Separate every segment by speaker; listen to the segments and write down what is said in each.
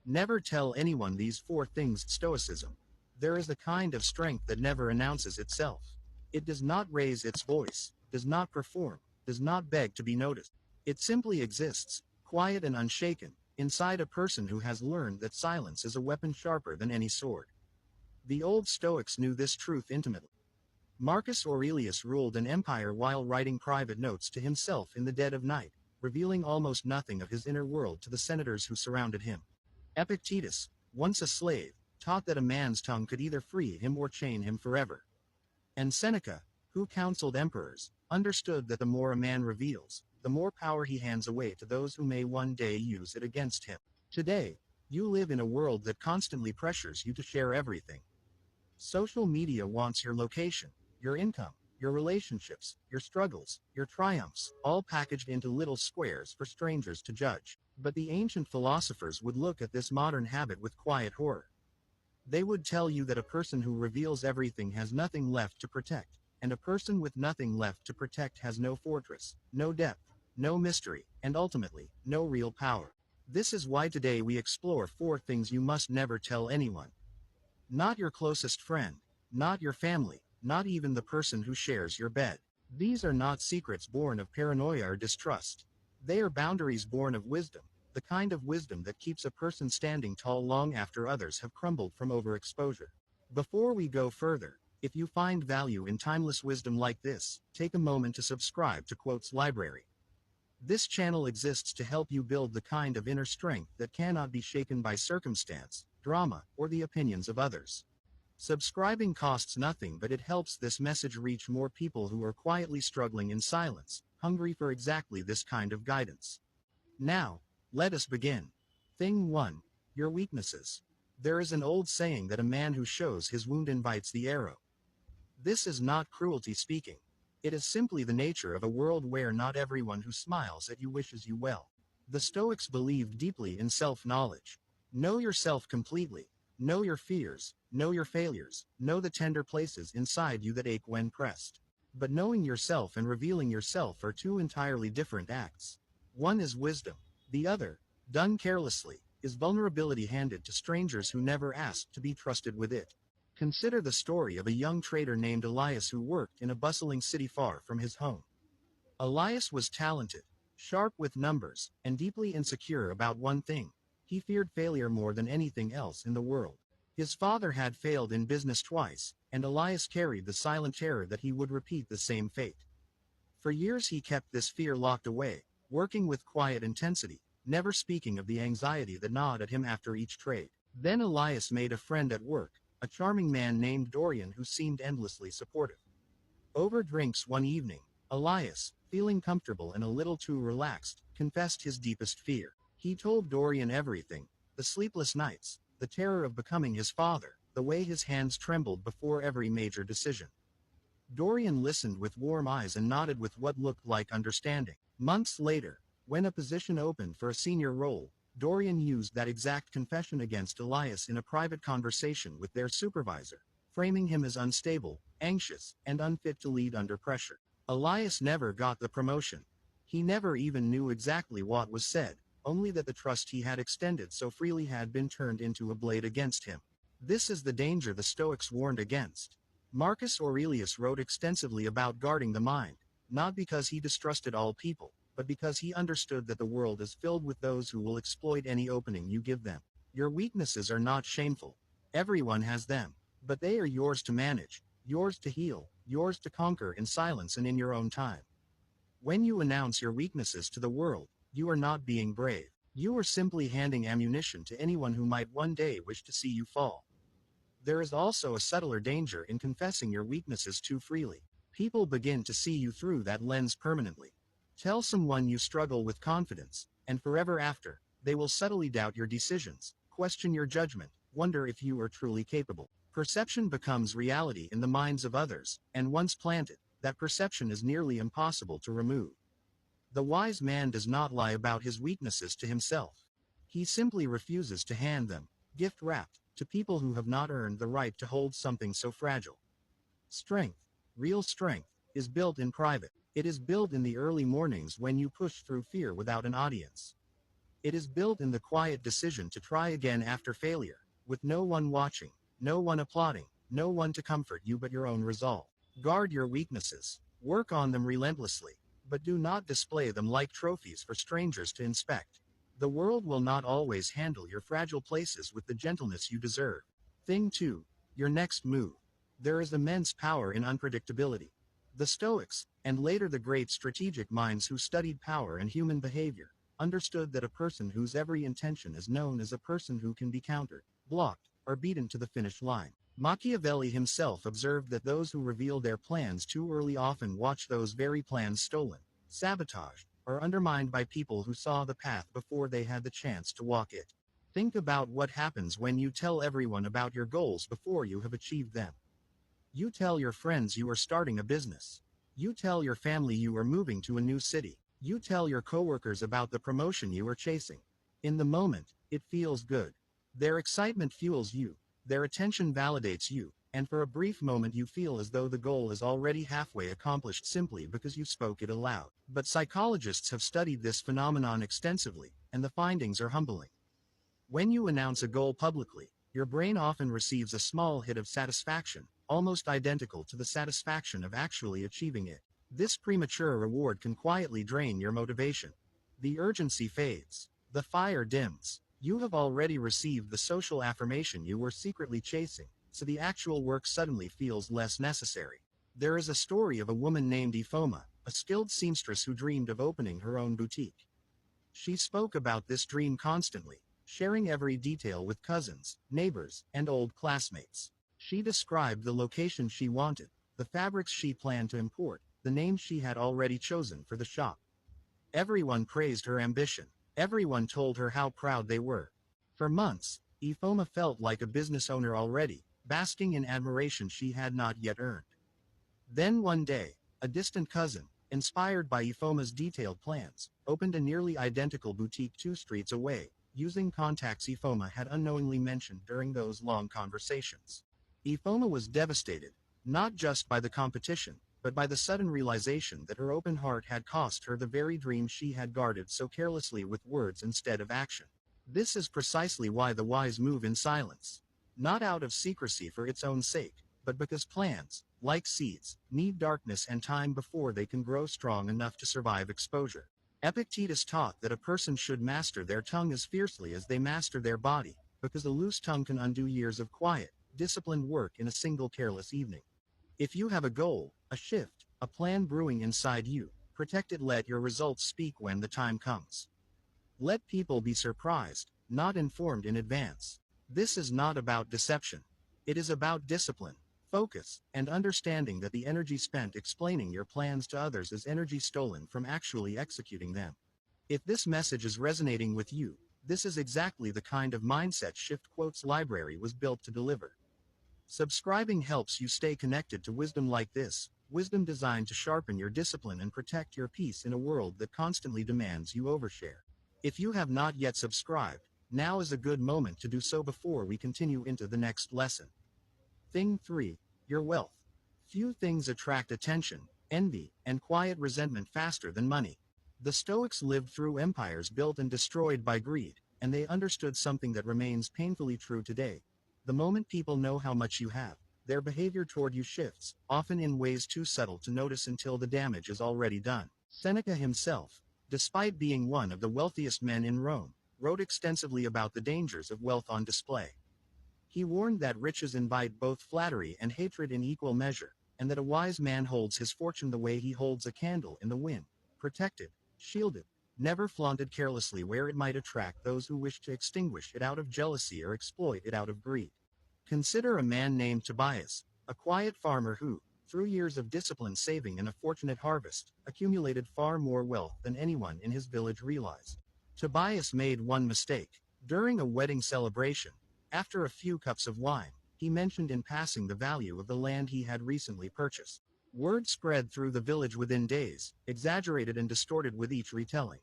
Speaker 1: Never tell anyone these 4 things. Stoicism. There is a kind of strength that never announces itself. It does not raise its voice, does not perform, does not beg to be noticed. It simply exists, quiet and unshaken, inside a person who has learned that silence is a weapon sharper than any sword. The old Stoics knew this truth intimately. Marcus Aurelius ruled an empire while writing private notes to himself in the dead of night, revealing almost nothing of his inner world to the senators who surrounded him. Epictetus, once a slave, taught that a man's tongue could either free him or chain him forever. And Seneca, who counseled emperors, understood that the more a man reveals, the more power he hands away to those who may one day use it against him. Today, you live in a world that constantly pressures you to share everything. Social media wants your location, your income, your relationships, your struggles, your triumphs, all packaged into little squares for strangers to judge. But the ancient philosophers would look at this modern habit with quiet horror. They would tell you that a person who reveals everything has nothing left to protect, and a person with nothing left to protect has no fortress, no depth, no mystery, and ultimately, no real power. This is why today we explore 4 things you must never tell anyone. Not your closest friend, not your family, not even the person who shares your bed. These are not secrets born of paranoia or distrust. They are boundaries born of wisdom, the kind of wisdom that keeps a person standing tall long after others have crumbled from overexposure. Before we go further, if you find value in timeless wisdom like this, take a moment to subscribe to Quotes Library. This channel exists to help you build the kind of inner strength that cannot be shaken by circumstance, drama, or the opinions of others. Subscribing costs nothing, but it helps this message reach more people who are quietly struggling in silence, hungry for exactly this kind of guidance. Now, let us begin. Thing 1. Your weaknesses. There is an old saying that a man who shows his wound invites the arrow. This is not cruelty speaking. It is simply the nature of a world where not everyone who smiles at you wishes you well. The Stoics believed deeply in self-knowledge. Know yourself completely. Know your fears, know your failures, know the tender places inside you that ache when pressed. But knowing yourself and revealing yourself are 2 entirely different acts. One is wisdom. The other, done carelessly, is vulnerability handed to strangers who never asked to be trusted with it. Consider the story of a young trader named Elias who worked in a bustling city far from his home. Elias was talented, sharp with numbers, and deeply insecure about one thing. He feared failure more than anything else in the world. His father had failed in business twice, and Elias carried the silent terror that he would repeat the same fate. For years he kept this fear locked away, working with quiet intensity, never speaking of the anxiety that gnawed at him after each trade. Then Elias made a friend at work, a charming man named Dorian who seemed endlessly supportive. Over drinks one evening, Elias, feeling comfortable and a little too relaxed, confessed his deepest fear. He told Dorian everything: the sleepless nights, the terror of becoming his father, the way his hands trembled before every major decision. Dorian listened with warm eyes and nodded with what looked like understanding. Months later, when a position opened for a senior role, Dorian used that exact confession against Elias in a private conversation with their supervisor, framing him as unstable, anxious, and unfit to lead under pressure. Elias never got the promotion. He never even knew exactly what was said, only that the trust he had extended so freely had been turned into a blade against him. This is the danger the Stoics warned against. Marcus Aurelius wrote extensively about guarding the mind, not because he distrusted all people, but because he understood that the world is filled with those who will exploit any opening you give them. Your weaknesses are not shameful. Everyone has them, but they are yours to manage, yours to heal, yours to conquer in silence and in your own time. When you announce your weaknesses to the world, you are not being brave. You are simply handing ammunition to anyone who might one day wish to see you fall. There is also a subtler danger in confessing your weaknesses too freely. People begin to see you through that lens permanently. Tell someone you struggle with confidence, and forever after, they will subtly doubt your decisions, question your judgment, wonder if you are truly capable. Perception becomes reality in the minds of others, and once planted, that perception is nearly impossible to remove. The wise man does not lie about his weaknesses to himself. He simply refuses to hand them, gift-wrapped, to people who have not earned the right to hold something so fragile. Strength, real strength, is built in private. It is built in the early mornings when you push through fear without an audience. It is built in the quiet decision to try again after failure, with no one watching, no one applauding, no one to comfort you but your own resolve. Guard your weaknesses, work on them relentlessly, but do not display them like trophies for strangers to inspect. The world will not always handle your fragile places with the gentleness you deserve. Thing 2. Your next move. There is immense power in unpredictability. The Stoics, and later the great strategic minds who studied power and human behavior, understood that a person whose every intention is known as a person who can be countered, blocked, or beaten to the finish line. Machiavelli himself observed that those who reveal their plans too early often watch those very plans stolen, sabotaged, or undermined by people who saw the path before they had the chance to walk it. Think about what happens when you tell everyone about your goals before you have achieved them. You tell your friends you are starting a business. You tell your family you are moving to a new city. You tell your coworkers about the promotion you are chasing. In the moment, it feels good. Their excitement fuels you. Their attention validates you, and for a brief moment you feel as though the goal is already halfway accomplished simply because you spoke it aloud. But psychologists have studied this phenomenon extensively, and the findings are humbling. When you announce a goal publicly, your brain often receives a small hit of satisfaction, almost identical to the satisfaction of actually achieving it. This premature reward can quietly drain your motivation. The urgency fades. The fire dims. You have already received the social affirmation you were secretly chasing, so the actual work suddenly feels less necessary. There is a story of a woman named Ifoma, a skilled seamstress who dreamed of opening her own boutique. She spoke about this dream constantly, sharing every detail with cousins, neighbors, and old classmates. She described the location she wanted, the fabrics she planned to import, the name she had already chosen for the shop. Everyone praised her ambition. Everyone told her how proud they were. For months, Ifoma felt like a business owner already, basking in admiration she had not yet earned. Then one day, a distant cousin, inspired by Ifoma's detailed plans, opened a nearly identical boutique 2 streets away, using contacts Ifoma had unknowingly mentioned during those long conversations. Ifoma was devastated, not just by the competition, but by the sudden realization that her open heart had cost her the very dream she had guarded so carelessly with words instead of action. This is precisely why the wise move in silence. Not out of secrecy for its own sake, but because plans, like seeds, need darkness and time before they can grow strong enough to survive exposure. Epictetus taught that a person should master their tongue as fiercely as they master their body, because a loose tongue can undo years of quiet, disciplined work in a single careless evening. If you have a goal, a shift, a plan brewing inside you, protect it. Let your results speak when the time comes. Let people be surprised, not informed in advance. This is not about deception. It is about discipline, focus, and understanding that the energy spent explaining your plans to others is energy stolen from actually executing them. If this message is resonating with you, this is exactly the kind of mindset shift quotes library was built to deliver. Subscribing helps you stay connected to wisdom like this, wisdom designed to sharpen your discipline and protect your peace in a world that constantly demands you overshare. If you have not yet subscribed, now is a good moment to do so before we continue into the next lesson. Thing 3. Your wealth. Few things attract attention, envy, and quiet resentment faster than money. The Stoics lived through empires built and destroyed by greed, and they understood something that remains painfully true today. The moment people know how much you have, their behavior toward you shifts, often in ways too subtle to notice until the damage is already done. Seneca himself, despite being one of the wealthiest men in Rome, wrote extensively about the dangers of wealth on display. He warned that riches invite both flattery and hatred in equal measure, and that a wise man holds his fortune the way he holds a candle in the wind, protected, shielded, never flaunted carelessly where it might attract those who wish to extinguish it out of jealousy or exploit it out of greed. Consider a man named Tobias, a quiet farmer who, through years of disciplined saving and a fortunate harvest, accumulated far more wealth than anyone in his village realized. Tobias made one mistake. During a wedding celebration, after a few cups of wine, he mentioned in passing the value of the land he had recently purchased. Word spread through the village within days, exaggerated and distorted with each retelling.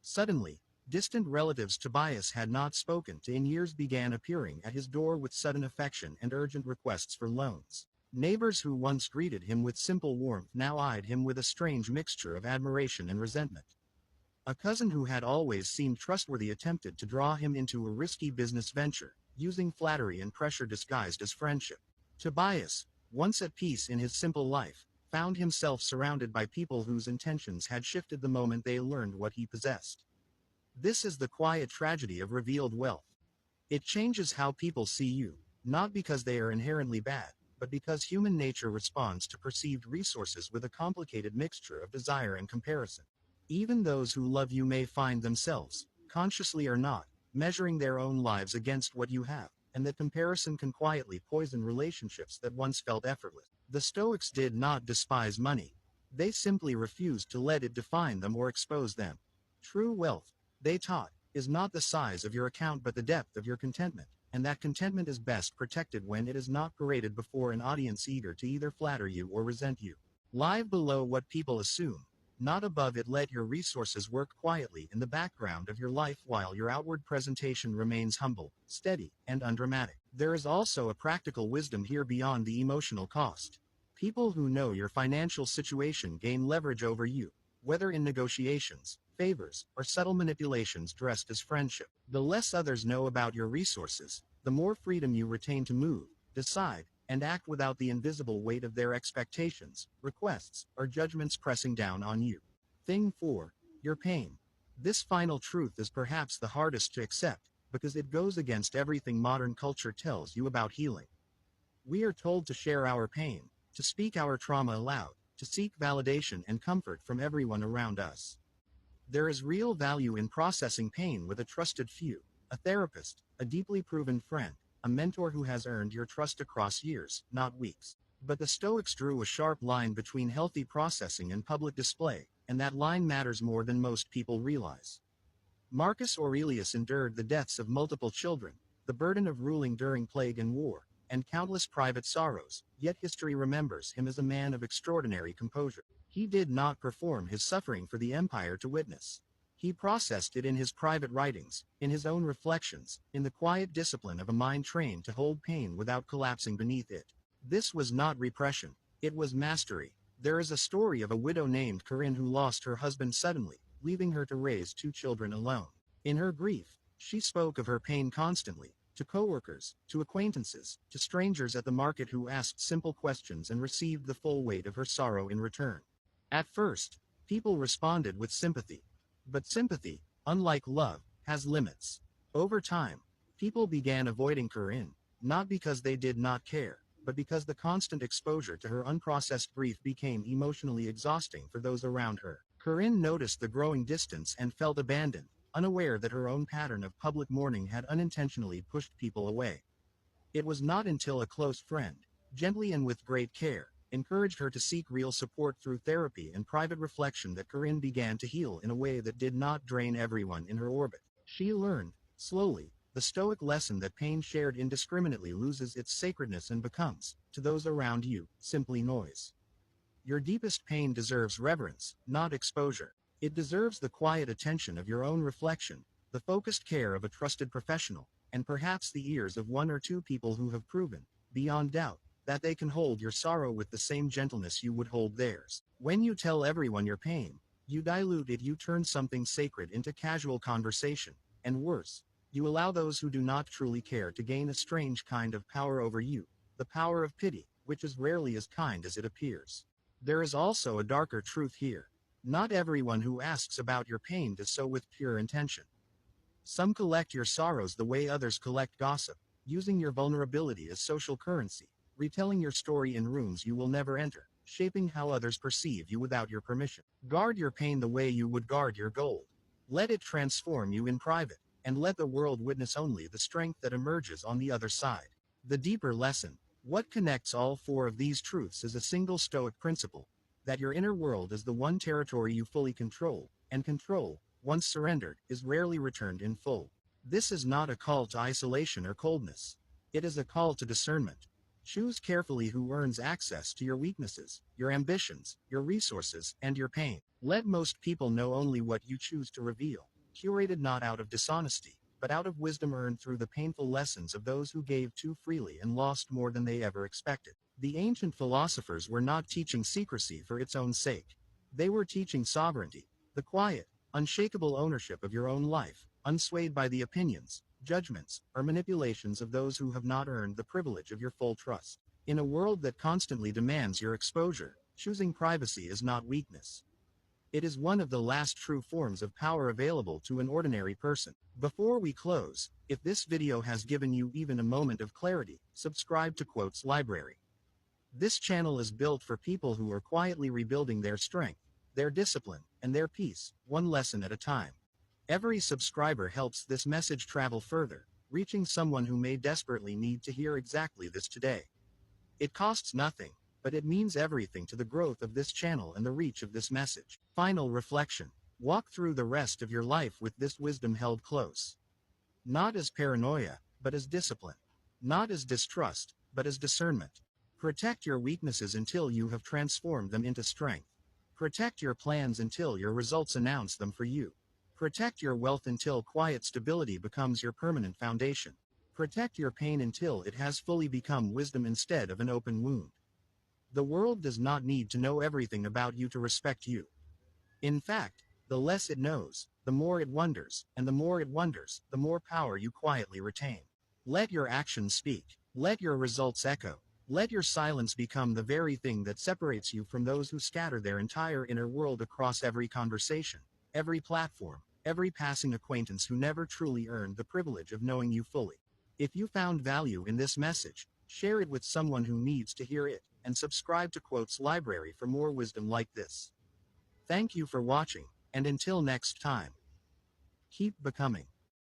Speaker 1: Suddenly, distant relatives Tobias had not spoken to in years began appearing at his door with sudden affection and urgent requests for loans. Neighbors who once greeted him with simple warmth now eyed him with a strange mixture of admiration and resentment. A cousin who had always seemed trustworthy attempted to draw him into a risky business venture, using flattery and pressure disguised as friendship. Tobias, once at peace in his simple life, found himself surrounded by people whose intentions had shifted the moment they learned what he possessed. This is the quiet tragedy of revealed wealth. It changes how people see you, not because they are inherently bad, but because human nature responds to perceived resources with a complicated mixture of desire and comparison. Even those who love you may find themselves, consciously or not, measuring their own lives against what you have, and that comparison can quietly poison relationships that once felt effortless. The Stoics did not despise money. They simply refused to let it define them or expose them. True wealth, they taught, is not the size of your account but the depth of your contentment, and that contentment is best protected when it is not paraded before an audience eager to either flatter you or resent you. Live below what people assume, not above it. Let your resources work quietly in the background of your life while your outward presentation remains humble, steady, and undramatic. There is also a practical wisdom here beyond the emotional cost. People who know your financial situation gain leverage over you, whether in negotiations, favors, or subtle manipulations dressed as friendship. The less others know about your resources, the more freedom you retain to move, decide, and act without the invisible weight of their expectations, requests, or judgments pressing down on you. Thing 4. Your pain. This final truth is perhaps the hardest to accept, because it goes against everything modern culture tells you about healing. We are told to share our pain, to speak our trauma aloud, to seek validation and comfort from everyone around us. There is real value in processing pain with a trusted few, a therapist, a deeply proven friend, a mentor who has earned your trust across years, not weeks. But the Stoics drew a sharp line between healthy processing and public display, and that line matters more than most people realize. Marcus Aurelius endured the deaths of multiple children, the burden of ruling during plague and war, and countless private sorrows, yet history remembers him as a man of extraordinary composure. He did not perform his suffering for the empire to witness. He processed it in his private writings, in his own reflections, in the quiet discipline of a mind trained to hold pain without collapsing beneath it. This was not repression, it was mastery. There is a story of a widow named Corinne who lost her husband suddenly, leaving her to raise 2 children alone. In her grief, she spoke of her pain constantly, to coworkers, to acquaintances, to strangers at the market who asked simple questions and received the full weight of her sorrow in return. At first, people responded with sympathy. But sympathy, unlike love, has limits. Over time, people began avoiding Corinne, not because they did not care, but because the constant exposure to her unprocessed grief became emotionally exhausting for those around her. Corinne noticed the growing distance and felt abandoned, unaware that her own pattern of public mourning had unintentionally pushed people away. It was not until a close friend, gently and with great care, encouraged her to seek real support through therapy and private reflection that Corinne began to heal in a way that did not drain everyone in her orbit. She learned, slowly, the Stoic lesson that pain shared indiscriminately loses its sacredness and becomes, to those around you, simply noise. Your deepest pain deserves reverence, not exposure. It deserves the quiet attention of your own reflection, the focused care of a trusted professional, and perhaps the ears of 1 or 2 people who have proven, beyond doubt, that they can hold your sorrow with the same gentleness you would hold theirs. When you tell everyone your pain, you dilute it, you turn something sacred into casual conversation, and worse, you allow those who do not truly care to gain a strange kind of power over you, the power of pity, which is rarely as kind as it appears. There is also a darker truth here. Not everyone who asks about your pain does so with pure intention. Some collect your sorrows the way others collect gossip, using your vulnerability as social currency, retelling your story in rooms you will never enter, shaping how others perceive you without your permission. Guard your pain the way you would guard your gold. Let it transform you in private, and let the world witness only the strength that emerges on the other side. The deeper lesson, what connects all 4 of these truths is a single Stoic principle, that your inner world is the one territory you fully control, and control, once surrendered, is rarely returned in full. This is not a call to isolation or coldness. It is a call to discernment. Choose carefully who earns access to your weaknesses, your ambitions, your resources, and your pain. Let most people know only what you choose to reveal, curated not out of dishonesty, but out of wisdom earned through the painful lessons of those who gave too freely and lost more than they ever expected. The ancient philosophers were not teaching secrecy for its own sake. They were teaching sovereignty, the quiet, unshakable ownership of your own life, unswayed by the opinions, judgments, or manipulations of those who have not earned the privilege of your full trust. In a world that constantly demands your exposure, choosing privacy is not weakness. It is one of the last true forms of power available to an ordinary person. Before we close, if this video has given you even a moment of clarity, subscribe to Quotes Library. This channel is built for people who are quietly rebuilding their strength, their discipline, and their peace, one lesson at a time. Every subscriber helps this message travel further, reaching someone who may desperately need to hear exactly this today. It costs nothing, but it means everything to the growth of this channel and the reach of this message. Final reflection. Walk through the rest of your life with this wisdom held close. Not as paranoia, but as discipline. Not as distrust, but as discernment. Protect your weaknesses until you have transformed them into strength. Protect your plans until your results announce them for you. Protect your wealth until quiet stability becomes your permanent foundation. Protect your pain until it has fully become wisdom instead of an open wound. The world does not need to know everything about you to respect you. In fact, the less it knows, the more it wonders, and the more it wonders, the more power you quietly retain. Let your actions speak. Let your results echo. Let your silence become the very thing that separates you from those who scatter their entire inner world across every conversation, every platform, every passing acquaintance who never truly earned the privilege of knowing you fully. If you found value in this message, share it with someone who needs to hear it, and subscribe to Quotes Library for more wisdom like this. Thank you for watching, and until next time, keep becoming.